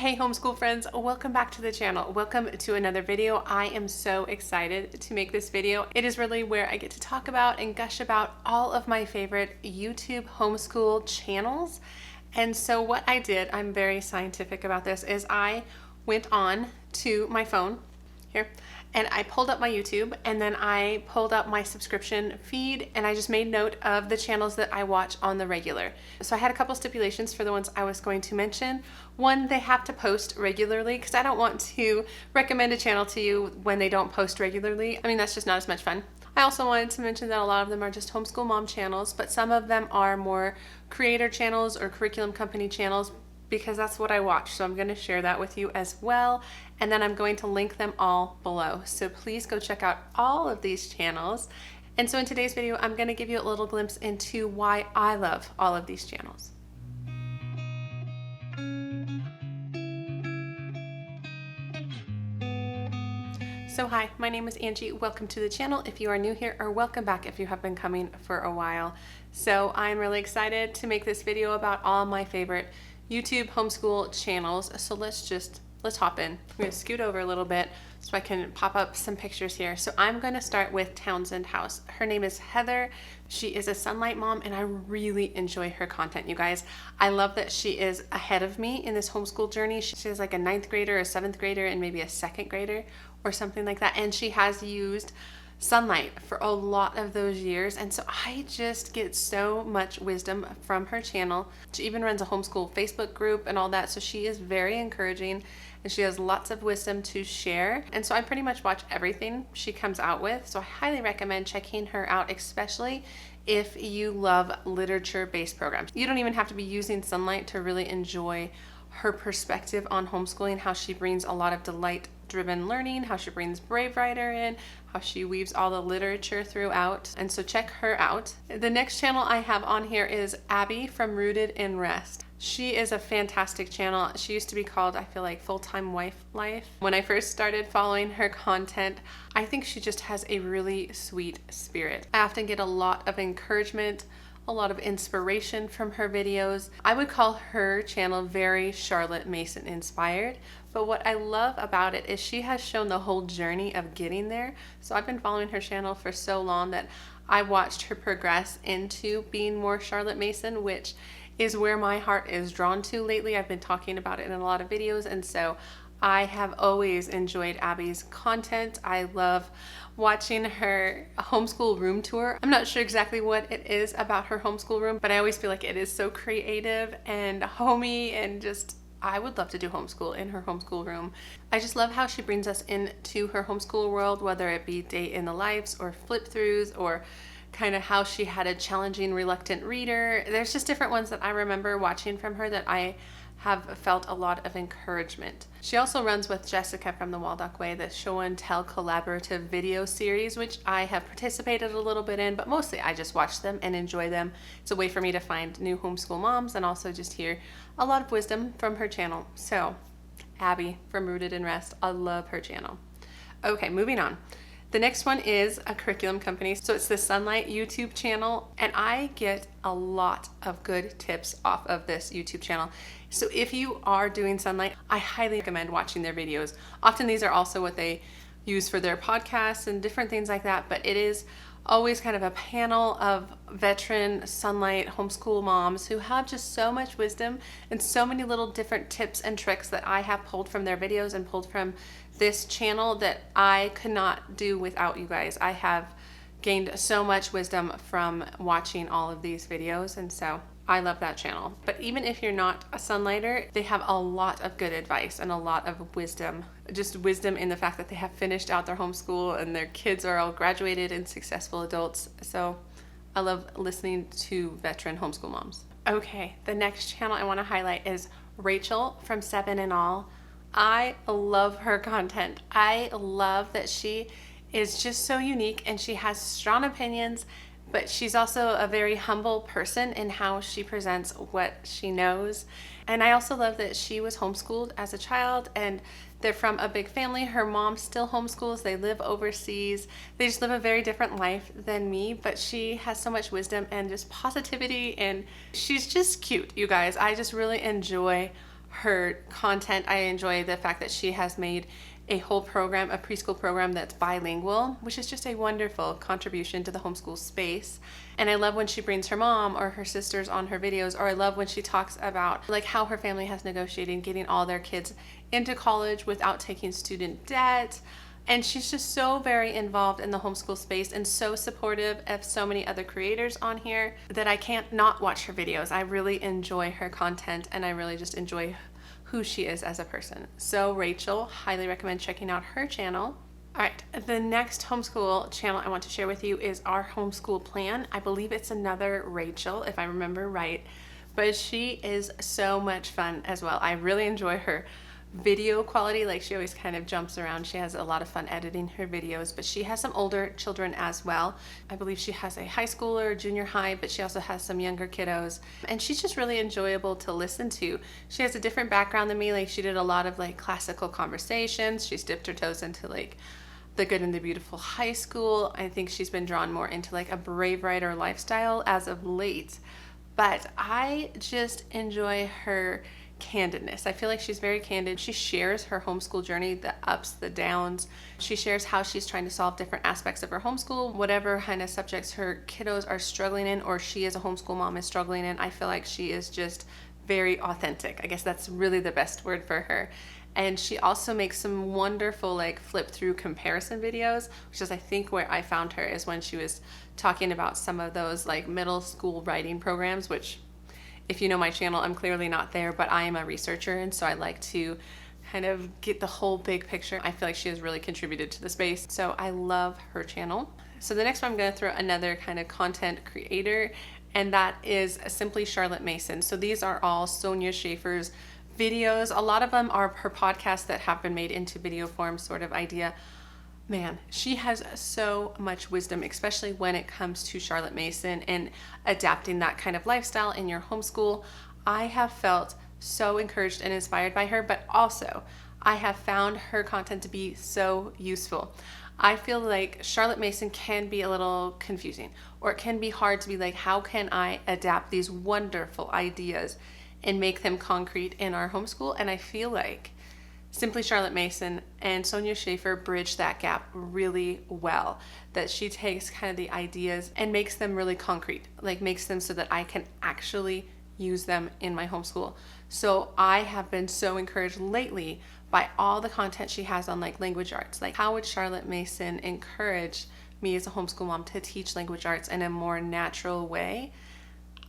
Hey homeschool friends, welcome back to the channel. Welcome to another video. I am so excited to make this video. It is really where I get to talk about and gush about all of my favorite YouTube homeschool channels. And so what I did, I'm very scientific about this, is I went on to my phone here and I pulled up my YouTube and then I pulled up my subscription feed and I just made note of the channels that I watch on the regular. So I had a couple stipulations for the ones I was going to mention. One, they have to post regularly because I don't want to recommend a channel to you when they don't post regularly. I mean, that's just not as much fun. I also wanted to mention that a lot of them are just homeschool mom channels, but some of them are more creator channels or curriculum company channels, because that's what I watch. So I'm going to share that with you as well. And then I'm going to link them all below. So please go check out all of these channels. And so in today's video, I'm going to give you a little glimpse into why I love all of these channels. So hi, my name is Angie. Welcome to the channel if you are new here, or welcome back if you have been coming for a while. So I'm really excited to make this video about all my favorite YouTube homeschool channels. So let's hop in. I'm going to scoot over a little bit so I can pop up some pictures here. So I'm going to start with Townsend House. Her name is Heather. She is a Sonlight mom and I really enjoy her content, you guys. I love that she is ahead of me in this homeschool journey. She is like a 9th grader, a 7th grader, and maybe a 2nd grader or something like that. And she has used Sonlight for a lot of those years, and so I just get so much wisdom from her channel. She even runs a homeschool Facebook group and all that, so she is very encouraging and she has lots of wisdom to share. And so I pretty much watch everything she comes out with, so I highly recommend checking her out, especially if you love literature-based programs. You don't even have to be using Sonlight to really enjoy her perspective on homeschooling, how she brings a lot of delight-driven learning, how she brings Brave Writer in, how she weaves all the literature throughout. And so check her out. The next channel I have on here is Abby from Rooted in Rest. She is a fantastic channel. She used to be called, I feel like, Full-Time Wife Life. When I first started following her content, I think she just has a really sweet spirit. I often get a lot of encouragement, a lot of inspiration from her videos. I would call her channel very Charlotte Mason inspired, but what I love about it is she has shown the whole journey of getting there. So I've been following her channel for so long that I watched her progress into being more Charlotte Mason, which is where my heart is drawn to lately. I've been talking about it in a lot of videos, and so I have always enjoyed Abby's content. I love watching her homeschool room tour. I'm not sure exactly what it is about her homeschool room, but I always feel like it is so creative and homey, and just I would love to do homeschool in her homeschool room. I just love how she brings us into her homeschool world, whether it be day in the lives or flip throughs, or kind of how she had a challenging, reluctant reader. There's just different ones that I remember watching from her that I have felt a lot of encouragement. She also runs with Jessica from the Waldock Way, the show and tell collaborative video series, which I have participated a little bit in, but mostly I just watch them and enjoy them. It's a way for me to find new homeschool moms and also just hear a lot of wisdom from her channel. So Abby from Rooted in Rest, I love her channel. Okay, moving on. The next one is a curriculum company. So it's the Sonlight YouTube channel, and I get a lot of good tips off of this YouTube channel. So if you are doing Sonlight, I highly recommend watching their videos. Often these are also what they use for their podcasts and different things like that, but it is always kind of a panel of veteran Sonlight homeschool moms who have just so much wisdom and so many little different tips and tricks that I have pulled from their videos and pulled from this channel that I could not do without you guys. I have gained so much wisdom from watching all of these videos, and so I love that channel. But even if you're not a Sonlighter, they have a lot of good advice and a lot of wisdom. Just wisdom in the fact that they have finished out their homeschool and their kids are all graduated and successful adults. So I love listening to veteran homeschool moms. Okay, the next channel I want to highlight is Rachel from 7 and All. I love her content. I love that she is just so unique and she has strong opinions, but she's also a very humble person in how she presents what she knows. And I also love that she was homeschooled as a child and they're from a big family. Her mom still homeschools. They live overseas. They just live a very different life than me, but she has so much wisdom and just positivity, and she's just cute, you guys. I just really enjoy her content. I enjoy the fact that she has made a whole program, a preschool program that's bilingual, which is just a wonderful contribution to the homeschool space. And I love when she brings her mom or her sisters on her videos, or I love when she talks about like how her family has negotiated getting all their kids into college without taking student debt. And she's just so very involved in the homeschool space and so supportive of so many other creators on here that I can't not watch her videos. I really enjoy her content, and I really just enjoy who she is as a person. So Rachel, highly recommend checking out her channel. All right, the next homeschool channel I want to share with you is Our Homeschool Plan. I believe it's another Rachel, if I remember right, but she is so much fun as well. I really enjoy her video quality. Like, she always kind of jumps around. She has a lot of fun editing her videos, but she has some older children as well. I believe she has a high schooler, junior high, but she also has some younger kiddos, and she's just really enjoyable to listen to. She has a different background than me. Like, she did a lot of like classical conversations. She's dipped her toes into like The Good and the Beautiful high school. I think she's been drawn more into like a brave writer lifestyle as of late, but I just enjoy her candidness. I feel like she's very candid. She shares her homeschool journey, the ups, the downs. She shares how she's trying to solve different aspects of her homeschool, whatever kind of subjects her kiddos are struggling in, or she as a homeschool mom is struggling in. I feel like she is just very authentic. I guess that's really the best word for her. And she also makes some wonderful like flip through comparison videos, which is I think where I found her, is when she was talking about some of those like middle school writing programs, which if you know my channel, I'm clearly not there, but I am a researcher, and so I like to kind of get the whole big picture. I feel like she has really contributed to the space, so I love her channel. So the next one, I'm going to throw another kind of content creator, and that is Simply Charlotte Mason. So these are all Sonia Schaefer's videos. A lot of them are her podcasts that have been made into video form sort of idea. Man, she has so much wisdom, especially when it comes to Charlotte Mason and adapting that kind of lifestyle in your homeschool. I have felt so encouraged and inspired by her, but also I have found her content to be so useful. I feel like Charlotte Mason can be a little confusing, or it can be hard to be like, how can I adapt these wonderful ideas and make them concrete in our homeschool? And I feel like Simply Charlotte Mason and Sonia Schaefer bridge that gap really well, that she takes kind of the ideas and makes them really concrete, like makes them so that I can actually use them in my homeschool. So I have been so encouraged lately by all the content she has on like language arts. Like, how would Charlotte Mason encourage me as a homeschool mom to teach language arts in a more natural way?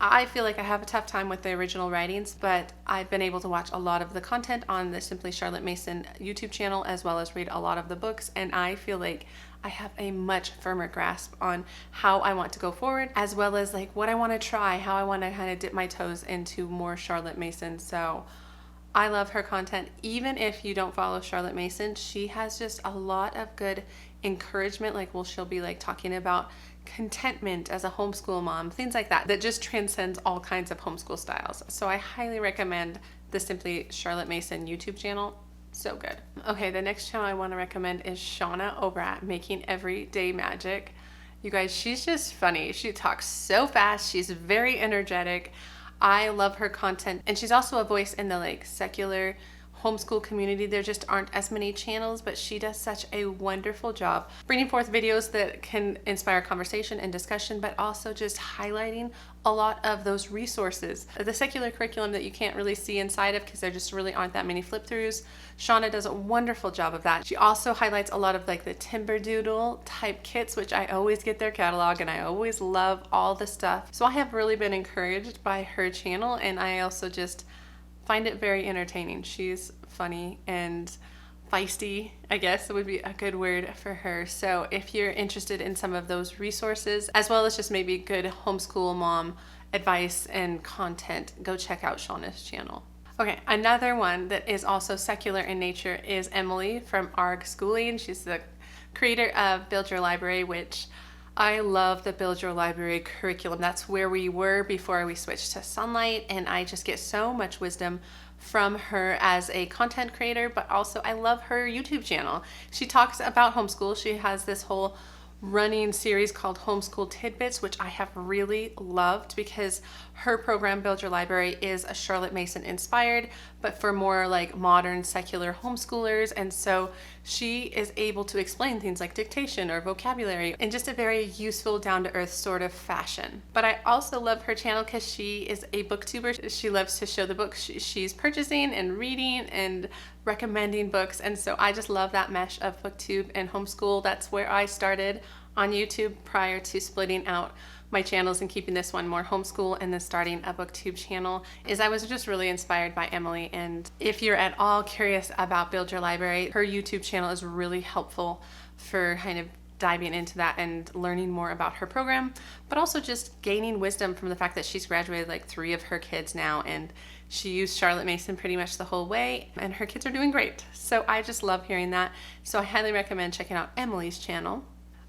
I feel like I have a tough time with the original writings, but I've been able to watch a lot of the content on the Simply Charlotte Mason YouTube channel, as well as read a lot of the books, and I feel like I have a much firmer grasp on how I want to go forward, as well as like what I want to try, how I want to kind of dip my toes into more Charlotte Mason. So I love her content. Even if you don't follow Charlotte Mason, she has just a lot of good encouragement. Like, well, she'll be like talking about contentment as a homeschool mom, things like that, that just transcends all kinds of homeschool styles. So I highly recommend the Simply Charlotte Mason YouTube channel. So good. Okay, the next channel I want to recommend is Shawna over at Making Everyday Magic. You guys, she's just funny. She talks so fast. She's very energetic. I love her content, and she's also a voice in the like secular homeschool community. There just aren't as many channels, but she does such a wonderful job bringing forth videos that can inspire conversation and discussion, but also just highlighting a lot of those resources, the secular curriculum that you can't really see inside of because there just really aren't that many flip throughs. Shawna does a wonderful job of that. She also highlights a lot of like the Timberdoodle type kits, which I always get their catalog and I always love all the stuff. So I have really been encouraged by her channel, and I also just find it very entertaining. She's funny and feisty, I guess would be a good word for her. So if you're interested in some of those resources, as well as just maybe good homeschool mom advice and content, go check out Shawna's channel. Okay, another one that is also secular in nature is Emily from ARG Schooling. She's the creator of Build Your Library, which I love the Build Your Library curriculum. That's where we were before we switched to Sonlight, and I just get so much wisdom from her as a content creator, but also I love her YouTube channel. She talks about homeschool. She has this whole running series called Homeschool Tidbits, which I have really loved because her program, Build Your Library, is a Charlotte Mason inspired, but for more like modern secular homeschoolers. And so she is able to explain things like dictation or vocabulary in just a very useful, down-to-earth sort of fashion. But I also love her channel because she is a booktuber. She loves to show the books she's purchasing and reading and recommending books. And so I just love that mesh of booktube and homeschool. That's where I started on YouTube prior to splitting out my channels and keeping this one more homeschool and then starting a booktube channel. I was just really inspired by Emily. And if you're at all curious about Build Your Library, her YouTube channel is really helpful for kind of diving into that and learning more about her program, but also just gaining wisdom from the fact that she's graduated like 3 of her kids now, and she used Charlotte Mason pretty much the whole way, and her kids are doing great. So I just love hearing that. So I highly recommend checking out Emily's channel.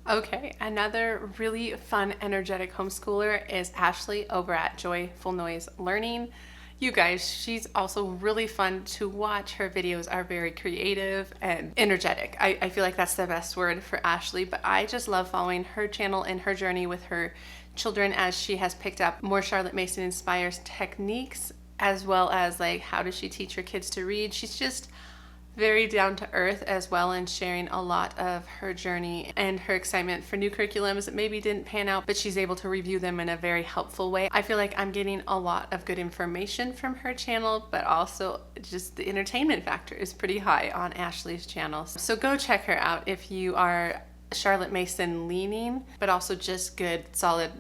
Okay, another really fun, energetic homeschooler is Ashley over at Joyful Noise Learning. You guys, she's also really fun to watch. Her videos are very creative and energetic. I feel like that's the best word for Ashley, but I just love following her channel and her journey with her children as she has picked up more Charlotte Mason inspires techniques, as well as like how does she teach her kids to read. She's just very down to earth as well, and sharing a lot of her journey and her excitement for new curriculums that maybe didn't pan out, but she's able to review them in a very helpful way. I feel like I'm getting a lot of good information from her channel, but also just the entertainment factor is pretty high on Ashley's channel. So go check her out if you are Charlotte Mason leaning, but also just good, solid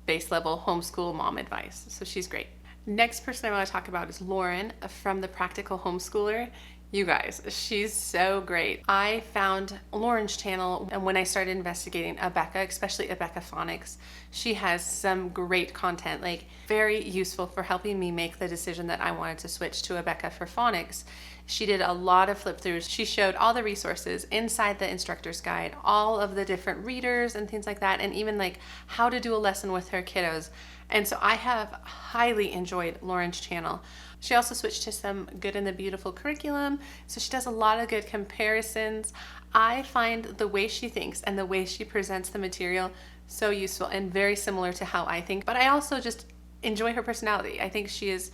base level homeschool mom advice. So she's great. Next person I want to talk about is Lauren from the Practical Homeschooler. You guys, she's so great. I found Lauren's channel, and when I started investigating Abeka, especially Abeka Phonics, she has some great content, like very useful for helping me make the decision that I wanted to switch to Abeka for phonics. She did a lot of flip throughs. She showed all the resources inside the instructor's guide, all of the different readers and things like that, and even like how to do a lesson with her kiddos. And so I have highly enjoyed Lauren's channel. She also switched to some Good and the Beautiful curriculum, so she does a lot of good comparisons. I find the way she thinks and the way she presents the material so useful and very similar to how I think, but I also just enjoy her personality. I think she is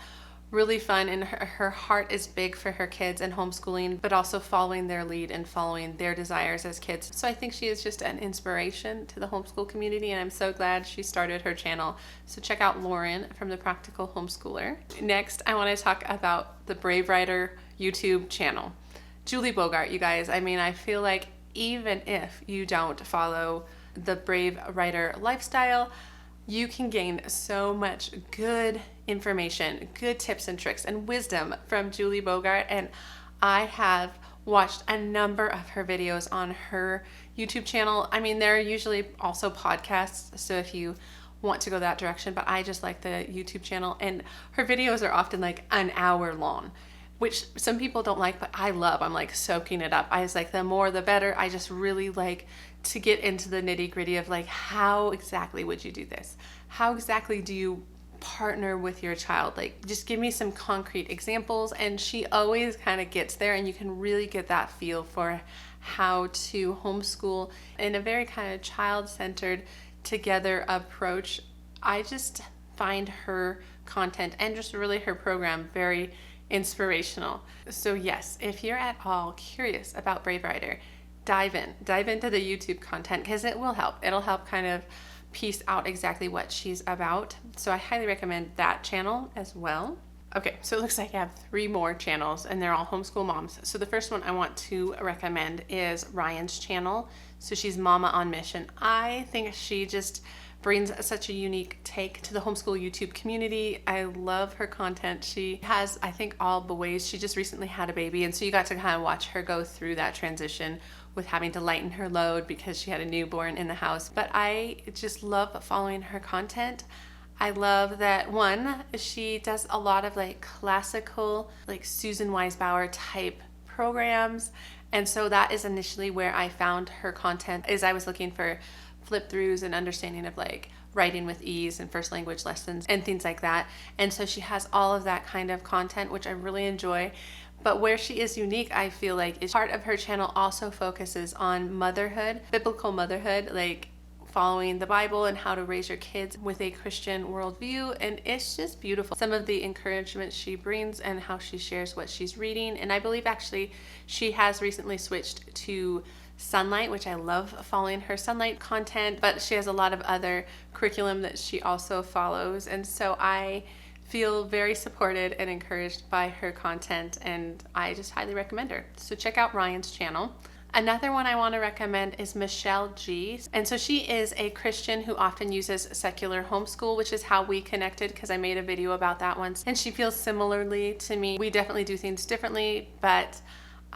really fun, and her heart is big for her kids and homeschooling, but also following their lead and following their desires as kids. So I think she is just an inspiration to the homeschool community, and I'm so glad she started her channel. So check out Lauren from the Practical Homeschooler. Next, I want to talk about the Brave Writer YouTube channel. Julie Bogart, you guys. I mean, I feel like even if you don't follow the Brave Writer lifestyle, you can gain so much good information, good tips and tricks and wisdom from Julie Bogart. And I have watched a number of her videos on her YouTube channel. I mean, there are usually also podcasts, so if you want to go that direction, but I just like the YouTube channel, and her videos are often like an hour long, which some people don't like, but I love. I'm like soaking it up. I was like, the more the better. I just really like to get into the nitty gritty of like, how exactly would you do this? How exactly do you partner with your child? Like, just give me some concrete examples. And she always kind of gets there, and you can really get that feel for how to homeschool in a very kind of child-centered, together approach. I just find her content and just really her program very inspirational. So yes, if you're at all curious about Brave Writer, dive into the YouTube content, because it will help. It'll help kind of piece out exactly what she's about. So I highly recommend that channel as well. Okay, so it looks like I have 3 more channels, and they're all homeschool moms. So the first one I want to recommend is Rian's channel. So she's Mama on Mission. I think she just brings such a unique take to the homeschool YouTube community. I love her content. She has, I think, all the ways. She just recently had a baby, and so you got to kind of watch her go through that transition with having to lighten her load because she had a newborn in the house. But I just love following her content. I love that, one, she does a lot of like classical, like Susan Weisbauer type programs. And so that is initially where I found her content, is I was looking for flip throughs and understanding of like writing with ease and first language lessons and things like that. And so she has all of that kind of content, which I really enjoy. But where she is unique, I feel like, is part of her channel also focuses on motherhood, biblical motherhood, like following the Bible and how to raise your kids with a Christian worldview. And it's just beautiful. Some of the encouragement she brings and how she shares what she's reading. And I believe actually she has recently switched to Sonlight, which I love following her Sonlight content, but she has a lot of other curriculum that she also follows. And so I feel very supported and encouraged by her content, and I just highly recommend her. So check out Ryan's channel. Another one I want to recommend is Michelle G. And so she is a Christian who often uses secular homeschool, which is how we connected because I made a video about that once. And she feels similarly to me. We definitely do things differently, but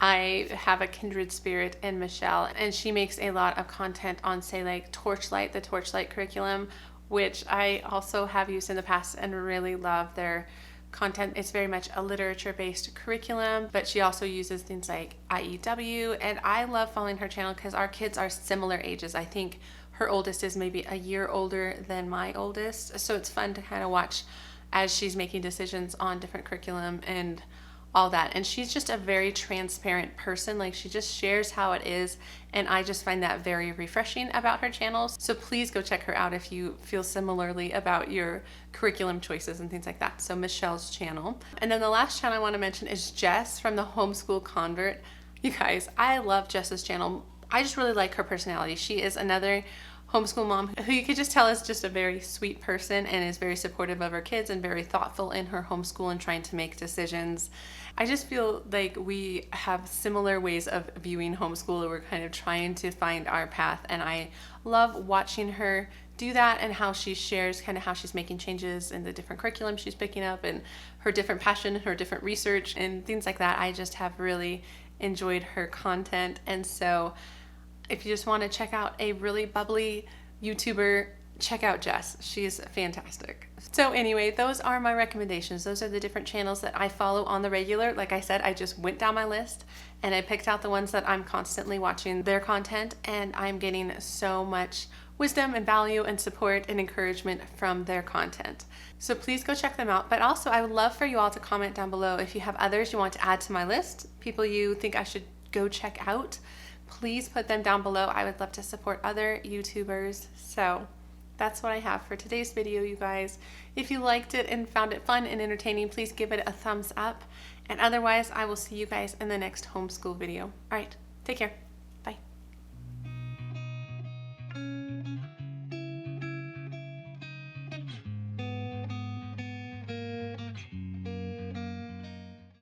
I have a kindred spirit in Michelle, and she makes a lot of content on, say, like Torchlight, the Torchlight curriculum, which I also have used in the past and really love their content. It's very much a literature-based curriculum, but she also uses things like IEW, and I love following her channel because our kids are similar ages. I think her oldest is maybe a year older than my oldest, so it's fun to kind of watch as she's making decisions on different curriculum and all that. And she's just a very transparent person. Like, she just shares how it is, and I just find that very refreshing about her channels. So please go check her out if you feel similarly about your curriculum choices and things like that. So Michelle's channel. And then the last channel I want to mention is Jess from the Homeschool Condor. You guys, I love Jess's channel. I just really like her personality. She is another homeschool mom who you could just tell is just a very sweet person and is very supportive of her kids and very thoughtful in her homeschool and trying to make decisions. I just feel like we have similar ways of viewing homeschool. We're kind of trying to find our path, and I love watching her do that and how she shares kind of how she's making changes in the different curriculum she's picking up and her different passion, her different research and things like that. I just have really enjoyed her content. And so if you just want to check out a really bubbly YouTuber, check out Jess. She's fantastic. So anyway, those are my recommendations. Those are the different channels that I follow on the regular. Like I said, I just went down my list and I picked out the ones that I'm constantly watching their content, and I'm getting so much wisdom and value and support and encouragement from their content. So please go check them out. But also, I would love for you all to comment down below if you have others you want to add to my list, people you think I should go check out. Please put them down below. I would love to support other YouTubers. So that's what I have for today's video, you guys. If you liked it and found it fun and entertaining, please give it a thumbs up. And otherwise, I will see you guys in the next homeschool video. All right, take care.